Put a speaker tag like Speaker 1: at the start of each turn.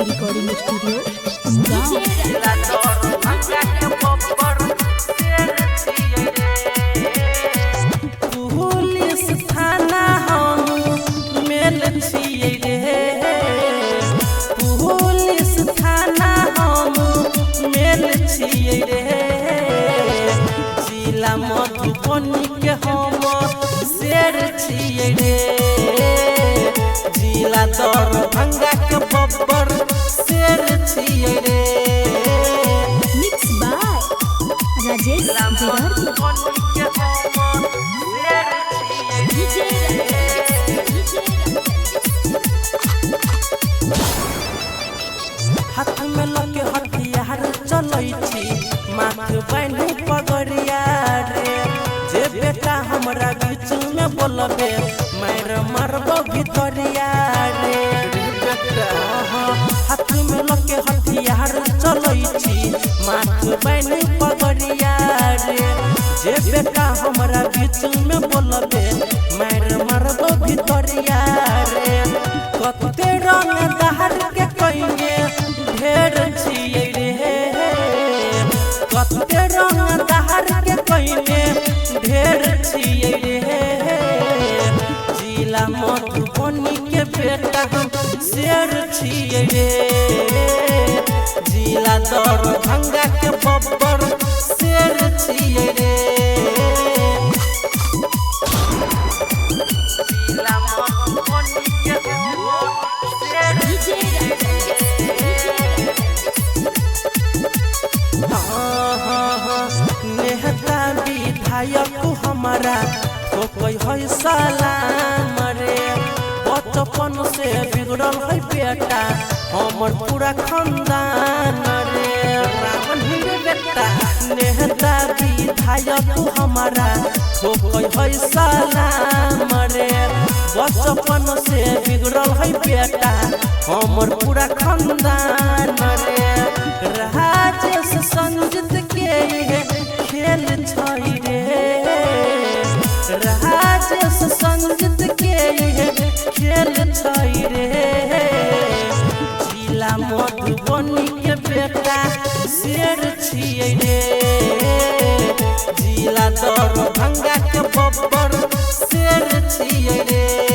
Speaker 1: Recording studio
Speaker 2: police थाना हम मेल छिए रे। पुलिस थाना हम मेल छिए रे। जिला मधुबनी के हम शेर छिए रे। जिला दरभंगा के बब्बर शेर छिए रे।
Speaker 1: मिक्स बाय राजेश
Speaker 2: हाथ में लगे हथियार चलै छी माथ बांधी पगड़िया रे। जे बेटा हमरा बीच में बोलबे मार मारबो भितरिया रे। हाथ में लगे हथियार चलै छी माथ बांधी पगड़िया रे। जे बेटा हमरा बीच में बोलबे मार मारबो भितरिया रे। कते रंग दहर के कइने ढेर छिए रे। कते रंग दहर के कइने ढेर छिए रे। जिला मधुबनी के बेटा हम शेर छिए रे। जिला दरभंगा के बब्बर शेर छिए रे। जिला मधुबनी के शेर नेता विधायक हमारा ठोकै है सलाम रे। बचपन से बिगड़ल है बेटा हमर पूरा खानदान रे। रावण हिंदू बेटा नेता विधायक हमारा ठोकै है सलाम रे। बचपन से बिगड़ल है बेटा हमर पूरा खानदान रे। राजेश संजीत के खेल छै रे। राजेश संजीत के खेल छै रे। जिला मधुबनी के बेटा शेर छिए रे। जिला दरभंगा के बब्बर शेर छिए रे।